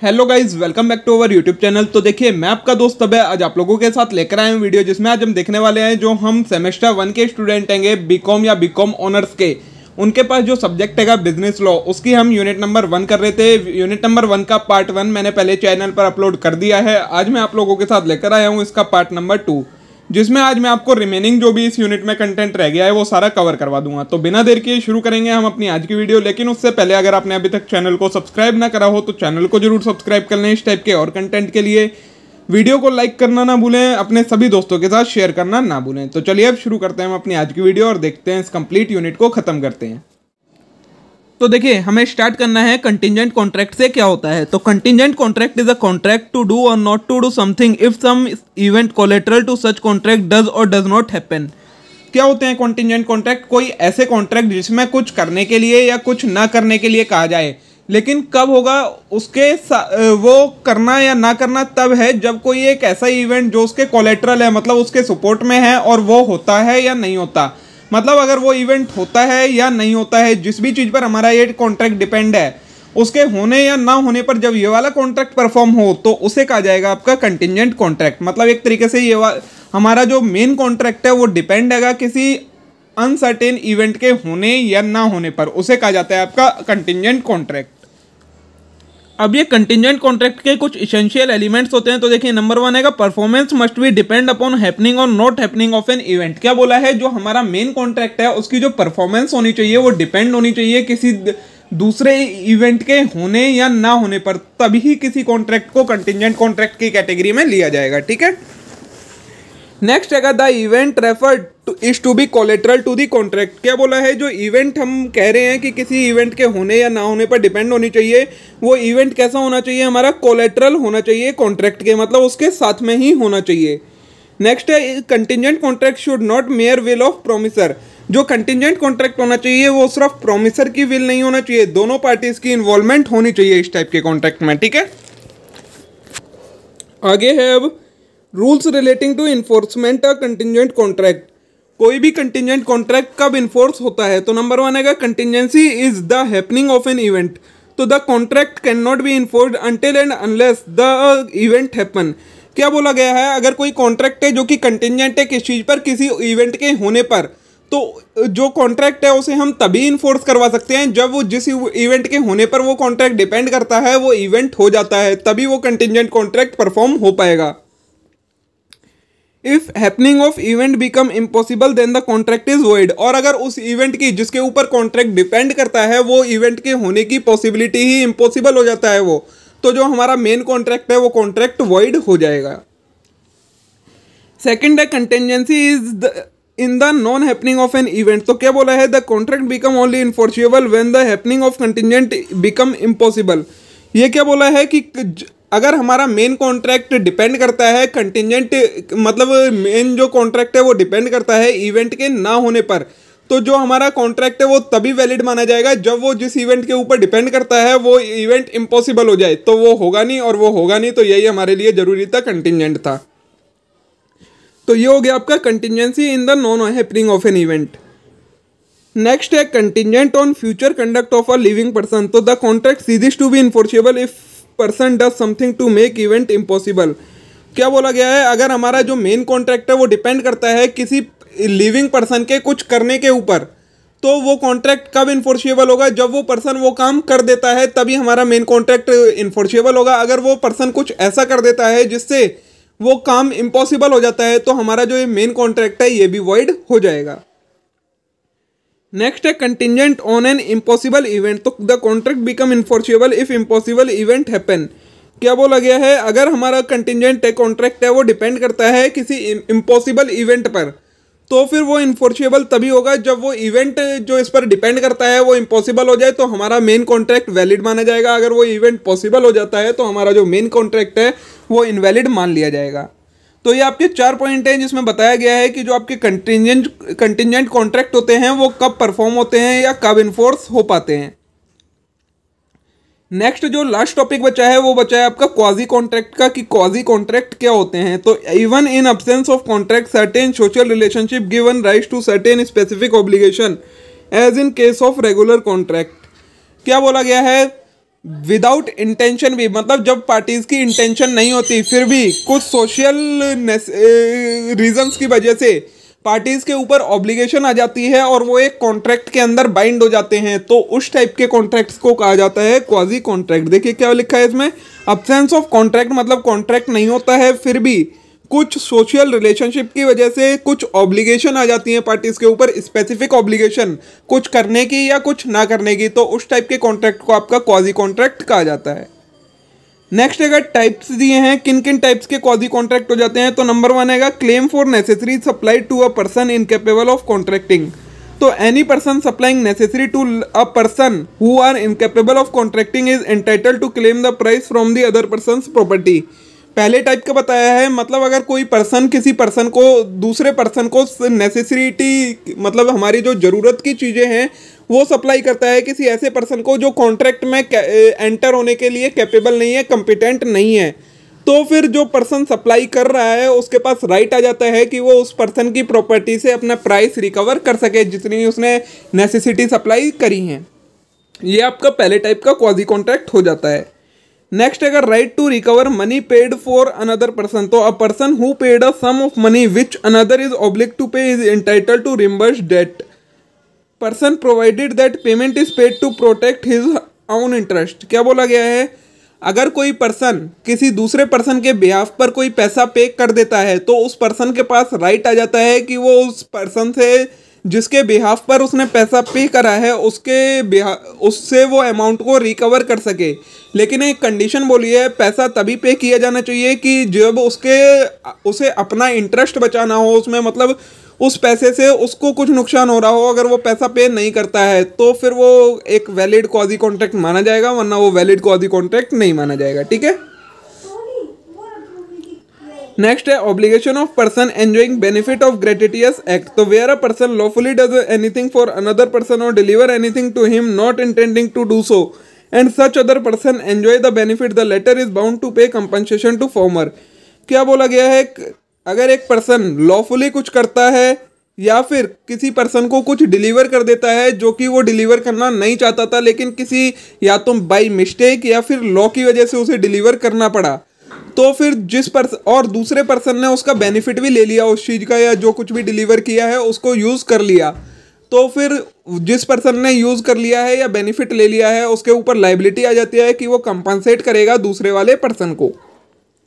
Hello guys, welcome back to our YouTube channel. तो देखिए, मैं आपका दोस्त अभय आज आप लोगों के साथ लेकर आए हैं वीडियो, जिसमें आज हम देखने वाले हैं जो हम सेमेस्टर 1 के स्टूडेंट हैंगे बीकॉम या बीकॉम ऑनर्स के, उनके पास जो सब्जेक्ट हैगा बिजनेस लॉ, उसकी हम यूनिट नंबर 1 कर रहे थे। यूनिट नंबर 1 का पार्ट 1 मैंने पहले चैनल पर अपलोड कर दिया है। आज मैं आप लोगों के साथ लेकर आया हूँ इसका पार्ट नंबर 2, जिसमें आज मैं आपको रिमेनिंग जो भी इस यूनिट में कंटेंट रह गया है वो सारा कवर करवा दूंगा। तो बिना देर किए शुरू करेंगे हम अपनी आज की वीडियो। लेकिन उससे पहले अगर आपने अभी तक चैनल को सब्सक्राइब ना करा हो तो चैनल को जरूर सब्सक्राइब कर लें इस टाइप के और कंटेंट के लिए। वीडियो को लाइक करना ना भूलें, अपने सभी दोस्तों के साथ शेयर करना ना भूलें। तो चलिए अब शुरू करते हैं हम अपनी आज की वीडियो और देखते हैं इस कंप्लीट यूनिट को खत्म करते हैं। तो देखिए, हमें स्टार्ट करना है कंटिजेंट कॉन्ट्रैक्ट से क्या होता है। तो contingent contract is a contract to do और not to do something if some event collateral to such contract does और डज नॉट हैपन। क्या होते हैं कंटिजेंट कॉन्ट्रैक्ट? कोई ऐसे कॉन्ट्रैक्ट जिसमें कुछ करने के लिए या कुछ ना करने के लिए कहा जाए, लेकिन कब होगा उसके वो करना या ना करना तब है जब कोई एक ऐसा इवेंट जो उसके कोलेटरल है, मतलब उसके सपोर्ट में है, और वो होता है या नहीं होता। मतलब अगर वो इवेंट होता है या नहीं होता है, जिस भी चीज़ पर हमारा ये कॉन्ट्रैक्ट डिपेंड है, उसके होने या ना होने पर जब ये वाला कॉन्ट्रैक्ट परफॉर्म हो तो उसे कहा जाएगा आपका कंटिजेंट कॉन्ट्रैक्ट। मतलब एक तरीके से ये हमारा जो मेन कॉन्ट्रैक्ट है वो डिपेंड हैगा किसी अनसर्टेन इवेंट के होने या ना होने पर, उसे कहा जाता है आपका कंटिजेंट कॉन्ट्रैक्ट। अब ये कंटिजेंट कॉन्ट्रैक्ट के कुछ इसेंशियल एलिमेंट्स होते हैं। तो देखिए, नंबर 1 है performance must be depend upon happening और not happening of an event. क्या बोला है, जो हमारा मेन कॉन्ट्रैक्ट है उसकी जो परफॉर्मेंस होनी चाहिए वो डिपेंड होनी चाहिए किसी दूसरे इवेंट के होने या ना होने पर, तभी किसी कॉन्ट्रैक्ट को कंटिजेंट कॉन्ट्रैक्ट की कैटेगरी में लिया जाएगा। ठीक है। नेक्स्ट है the event referred is to be collateral to the contract. क्या बोला है, जो इवेंट हम कह रहे हैं कि किसी इवेंट के होने या ना होने पर डिपेंड होनी चाहिए, वो इवेंट कैसा होना चाहिए, हमारा कोलेटरल होना चाहिए कॉन्ट्रैक्ट के, मतलब उसके साथ में ही होना चाहिए। नेक्स्ट है contingent contract should not mayor will of promisor. जो कंटिजेंट कॉन्ट्रैक्ट होना चाहिए वो सिर्फ प्रोमिसर की विल नहीं होना चाहिए, दोनों पार्टीज की इन्वॉल्वमेंट होनी चाहिए इस टाइप के कॉन्ट्रैक्ट में। ठीक है। आगे है अब rules relating to enforcement a contingent contract. कोई भी कंटिजेंट कॉन्ट्रैक्ट कब इन्फोर्स होता है। तो नंबर 1 है contingency is the happening of an event. तो the contract can not be enforced until and unless the event happen. क्या बोला गया है, अगर कोई कॉन्ट्रैक्ट है जो कि कंटिजेंट है किस चीज़ पर, किसी इवेंट के होने पर, तो जो कॉन्ट्रैक्ट है उसे हम तभी इन्फोर्स करवा सकते हैं जब वो जिस इवेंट के होने पर वो कॉन्ट्रैक्ट डिपेंड करता है वो इवेंट हो जाता है, तभी वो कंटिजेंट कॉन्ट्रैक्ट परफॉर्म हो पाएगा। If happening of event become impossible then the contract is void. और अगर उस इवेंट की जिसके ऊपर कॉन्ट्रैक्ट डिपेंड करता है वो इवेंट के होने की पॉसिबिलिटी ही इम्पॉसिबल हो जाता है वो, तो जो हमारा मेन कॉन्ट्रैक्ट है वो कॉन्ट्रैक्ट वॉइड हो जाएगा। सेकंड है contingency is in the non happening of an event. तो क्या बोला है, the contract become only enforceable when the happening of contingent become impossible. ये क्या बोला है कि अगर हमारा मेन कॉन्ट्रैक्ट डिपेंड करता है कंटिजेंट, मतलब मेन जो कॉन्ट्रैक्ट है वो डिपेंड करता है इवेंट के ना होने पर, तो जो हमारा कॉन्ट्रैक्ट है वो तभी वैलिड माना जाएगा जब वो जिस इवेंट के ऊपर डिपेंड करता है वो इवेंट इम्पॉसिबल हो जाए, तो वो होगा नहीं और वो होगा नहीं, तो यही हमारे लिए जरूरी था, कंटिजेंट था। तो ये हो गया आपका contingency in the non happening of an event. Next है contingent on future conduct of a living person. तो the contract ceases to be enforceable if person does something to make event impossible. क्या बोला गया है, अगर हमारा जो main contract है वो डिपेंड करता है किसी लिविंग पर्सन के कुछ करने के ऊपर, तो वो कॉन्ट्रैक्ट कब इन्फोर्सेबल होगा, जब वो पर्सन वो काम कर देता है तभी हमारा मेन कॉन्ट्रैक्ट इन्फोर्सेबल होगा। अगर वो पर्सन कुछ ऐसा कर देता है जिससे वो काम इम्पॉसिबल हो जाता है तो हमारा जो ये मेन कॉन्ट्रैक्ट है ये भी वॉइड हो जाएगा। नेक्स्ट है contingent on an impossible event. तो the contract become enforceable if impossible event happen. क्या बोला गया है, अगर हमारा कंटिजेंट कॉन्ट्रैक्ट है वो डिपेंड करता है किसी इम्पॉसिबल इवेंट पर, तो फिर वो इन्फोर्सेबल तभी होगा जब वो इवेंट जो इस पर डिपेंड करता है वो इम्पॉसिबल हो जाए, तो हमारा मेन कॉन्ट्रैक्ट वैलिड माना जाएगा। अगर वो इवेंट पॉसिबल हो जाता है तो हमारा जो मेन कॉन्ट्रैक्ट है वो इनवैलिड मान लिया जाएगा। तो ये आपके 4 पॉइंट हैं जिसमें बताया गया है कि जो आपके कंटिजेंट कॉन्ट्रैक्ट होते हैं वो कब परफॉर्म होते हैं या कब इन्फोर्स हो पाते हैं। नेक्स्ट जो लास्ट टॉपिक बचा है वो बचा है आपका क्वाजी कॉन्ट्रैक्ट का, कि क्वाजी कॉन्ट्रैक्ट क्या होते हैं। तो even in absence of contract certain social relationship given rise to certain specific obligation as in case of regular contract. क्या बोला गया है, विदाउट इंटेंशन भी, मतलब जब पार्टीज की इंटेंशन नहीं होती फिर भी कुछ सोशल रीजंस की वजह से पार्टीज के ऊपर ऑब्लिगेशन आ जाती है और वो एक कॉन्ट्रैक्ट के अंदर बाइंड हो जाते हैं, तो उस टाइप के कॉन्ट्रैक्ट्स को कहा जाता है क्वाजी कॉन्ट्रैक्ट। देखिए क्या लिखा है इसमें, अब्सेंस ऑफ कॉन्ट्रैक्ट मतलब कॉन्ट्रैक्ट नहीं होता है फिर भी कुछ सोशल रिलेशनशिप की वजह से कुछ ऑब्लिगेशन आ जाती हैं पार्टीज के ऊपर, स्पेसिफिक ऑब्लिगेशन कुछ करने की या कुछ ना करने की, तो उस टाइप के कॉन्ट्रैक्ट को आपका क्वाजी कॉन्ट्रैक्ट कहा जाता है। नेक्स्ट अगर टाइप्स दिए हैं किन किन टाइप्स के क्वाजी कॉन्ट्रैक्ट हो जाते हैं, तो नंबर 1 है claim for necessary supply to a person incapable of contracting. तो any person supplying necessary to a person who are incapable of contracting is entitled to claim the price from the other person's property. पहले type का बताया है, मतलब अगर कोई person किसी person को दूसरे पर्सन को नेसेसिटी मतलब हमारी जो ज़रूरत की चीज़ें हैं वो सप्लाई करता है किसी ऐसे पर्सन को जो कॉन्ट्रैक्ट में एंटर होने के लिए कैपेबल नहीं है, कॉम्पिटेंट नहीं है, तो फिर जो पर्सन सप्लाई कर रहा है उसके पास राइट आ जाता है कि वो उस पर्सन की प्रॉपर्टी से अपना प्राइस रिकवर कर सके जितनी उसने नेसेसिटी सप्लाई करी हैं। ये आपका पहले टाइप का क्वाजी कॉन्ट्रैक्ट हो जाता है। नेक्स्ट अगर right to recover money paid for another person, तो a person who paid a sum of money which another is oblige to pay is entitled to reimburse that person provided that payment is paid to protect his own interest. क्या बोला गया है, अगर कोई person किसी दूसरे person के behalf पर कोई पैसा पे कर देता है तो उस पर्सन के पास राइट आ जाता है कि वो उस पर्सन से जिसके बिहाफ पर उसने पैसा पे करा है उससे वो अमाउंट को रिकवर कर सके। लेकिन एक कंडीशन बोली है, पैसा तभी पे किया जाना चाहिए कि जब उसे अपना इंटरेस्ट बचाना हो उसमें, मतलब उस पैसे से उसको कुछ नुकसान हो रहा हो। अगर वो पैसा पे नहीं करता है तो फिर वो एक वैलिड क्वाजी कॉन्ट्रैक्ट माना जाएगा, वरना वो वैलिड क्वाजी कॉन्ट्रैक्ट नहीं माना जाएगा। ठीक है। नेक्स्ट है obligation of person enjoying benefit of gratuitous act. तो where a person lawfully does anything for another person और deliver anything to him not intending to do so and such other person enjoy the benefit the latter is bound to pay compensation to former. क्या बोला गया है, अगर एक person lawfully कुछ करता है या फिर किसी पर्सन को कुछ डिलीवर कर देता है जो कि वो डिलीवर करना नहीं चाहता था, लेकिन किसी या तो बाई मिस्टेक या फिर लॉ की वजह से उसे डिलीवर करना पड़ा, तो फिर जिस पर्सन और दूसरे पर्सन ने उसका बेनिफिट भी ले लिया उस चीज़ का, या जो कुछ भी डिलीवर किया है उसको यूज़ कर लिया, तो फिर जिस पर्सन ने यूज़ कर लिया है या बेनिफिट ले लिया है उसके ऊपर लाइबिलिटी आ जाती है कि वो कंपनसेट करेगा दूसरे वाले पर्सन को।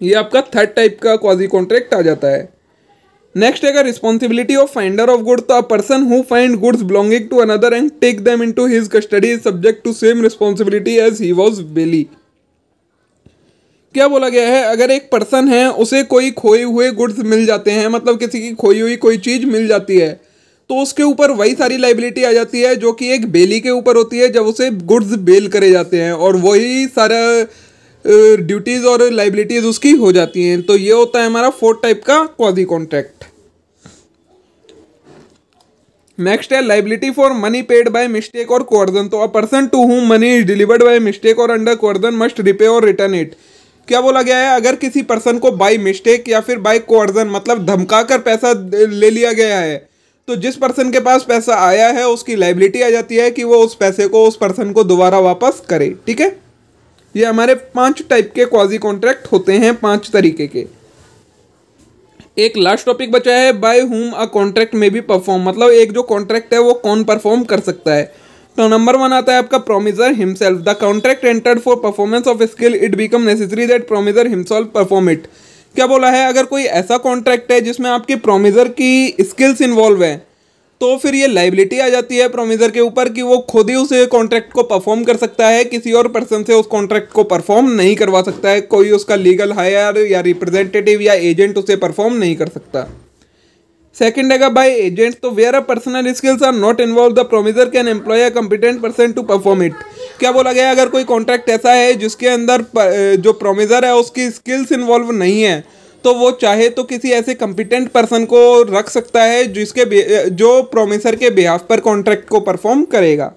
ये आपका थर्ड टाइप का क्वाजी कॉन्ट्रैक्ट आ जाता है। नेक्स्ट है responsibility of finder of good. तो a person who find goods belonging to another and take them into his custody is subject to same responsibility as he was bailee. क्या बोला गया है, अगर एक पर्सन है उसे कोई खोए हुए गुड्स मिल जाते हैं, मतलब किसी की खोई हुई कोई चीज़ मिल जाती है, तो उसके ऊपर वही सारी लाइबिलिटी आ जाती है जो कि एक बेली के ऊपर होती है जब उसे गुड्स बेल करे जाते हैं, और वही सारा ड्यूटीज़ और लाइबिलिटीज़ उसकी हो जाती हैं। तो ये होता है हमारा फोर्थ टाइप का क्वाजी कॉन्ट्रैक्ट। नेक्स्ट है liability for money paid by mistake or coercion. तो a person to whom money is delivered by mistake or under coercion must repay or return it. क्या बोला गया है, अगर किसी पर्सन को बाय मिस्टेक या फिर बाय कोर्जन मतलब धमका कर पैसा ले लिया गया है, तो जिस पर्सन के पास पैसा आया है उसकी लाइबिलिटी आ जाती है कि वो उस पैसे को उस पर्सन को दोबारा वापस करे। ठीक है। ये हमारे 5 टाइप के क्वाजी कॉन्ट्रैक्ट होते हैं, 5 तरीके के। एक लास्ट टॉपिक बचा है, बाय हुम अ कॉन्ट्रैक्ट में भी परफॉर्म, मतलब एक जो कॉन्ट्रैक्ट है वो कौन परफॉर्म कर सकता है। तो नंबर 1 आता है आपका promisor himself. The contract entered for performance of skill it become necessary that promisor himself perform it. क्या बोला है, अगर कोई ऐसा कॉन्ट्रैक्ट है जिसमें आपकी प्रोमिसर की स्किल्स इन्वॉल्व है, तो फिर ये लाइबिलिटी आ जाती है प्रोमिसर के ऊपर कि वो खुद ही उस कॉन्ट्रैक्ट को परफॉर्म कर सकता है, किसी और पर्सन से उस कॉन्ट्रैक्ट को परफॉर्म नहीं करवा सकता है, कोई उसका लीगल हायर या रिप्रेजेंटेटिव या एजेंट उसे परफॉर्म नहीं कर सकता। सेकंड है बाय एजेंट। तो where a personal skills are not involve the promisor can employ a competent person to perform it. क्या बोला गया, अगर कोई कॉन्ट्रैक्ट ऐसा है जिसके अंदर जो प्रोमिसर है उसकी स्किल्स इन्वॉल्व नहीं है, तो वो चाहे तो किसी ऐसे कॉम्पिटेंट पर्सन को रख सकता है जो प्रोमिसर के बिहाफ पर कॉन्ट्रैक्ट को परफॉर्म करेगा।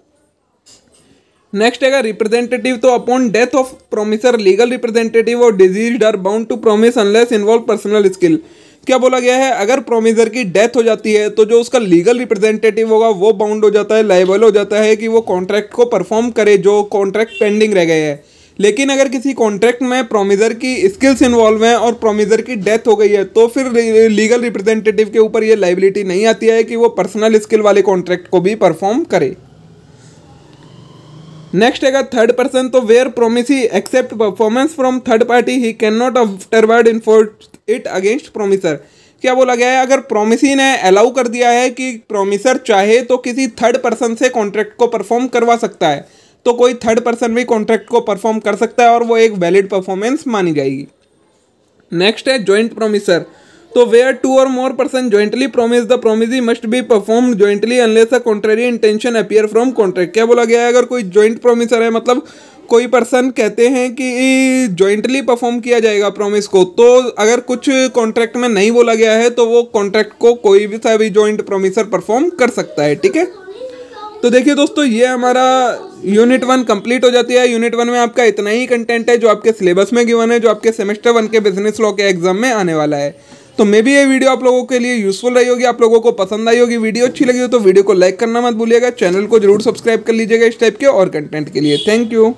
नेक्स्ट है रिप्रेजेंटेटिव। तो upon death of promisor legal representative और deceased are bound to promise unless involve personal skill. क्या बोला गया है, अगर प्रोमिसर की डेथ हो जाती है तो जो उसका लीगल रिप्रेजेंटेटिव होगा वो बाउंड हो जाता है, लायबल हो जाता है कि वो कॉन्ट्रैक्ट को परफॉर्म करे जो कॉन्ट्रैक्ट पेंडिंग रह गए हैं। लेकिन अगर किसी कॉन्ट्रैक्ट में प्रोमिसर की स्किल्स इन्वॉल्व हैं और प्रोमिसर की डेथ हो गई है तो फिर लीगल रिप्रेजेंटेटिव के ऊपर ये लाइबिलिटी नहीं आती है कि वो पर्सनल स्किल वाले कॉन्ट्रैक्ट को भी परफॉर्म करे। नेक्स्ट है थर्ड पर्सन, तो where promisee accept performance from third party he can not afterward enforce it against promisor. क्या बोला गया है, अगर प्रोमिसी ने अलाउ कर दिया है कि प्रोमिसर चाहे तो किसी थर्ड पर्सन से कॉन्ट्रैक्ट को परफॉर्म करवा सकता है, तो कोई थर्ड पर्सन भी कॉन्ट्रैक्ट को परफॉर्म कर सकता है और वो एक वैलिड परफॉर्मेंस मानी जाएगी। नेक्स्ट है जॉइंट प्रोमिसर, तो वेयर 2 और more person jointly promise the promisee must be performed jointly unless a contrary intention appear from contract. क्या बोला गया है, अगर कोई जॉइंट प्रोमिसर है, मतलब कोई पर्सन कहते हैं कि जॉइंटली परफॉर्म किया जाएगा प्रॉमिस को, तो अगर कुछ कॉन्ट्रैक्ट में नहीं बोला गया है तो वो कॉन्ट्रैक्ट को कोई भी सा भी जॉइंट प्रोमिसर परफॉर्म कर सकता है। ठीक है, तो देखिए दोस्तों, ये हमारा यूनिट 1 कंप्लीट हो जाती है। यूनिट 1 में आपका इतना ही कंटेंट है जो आपके सिलेबस में गिवन है, जो आपके सेमेस्टर 1 के बिजनेस लॉ के एग्जाम में आने वाला है। तो मे भी ये वीडियो आप लोगों के लिए यूजफुल रही होगी, आप लोगों को पसंद आई होगी। वीडियो अच्छी लगी हो तो वीडियो को लाइक करना मत भूलिएगा, चैनल को जरूर सब्सक्राइब कर लीजिएगा इस टाइप के और कंटेंट के लिए। Thank you.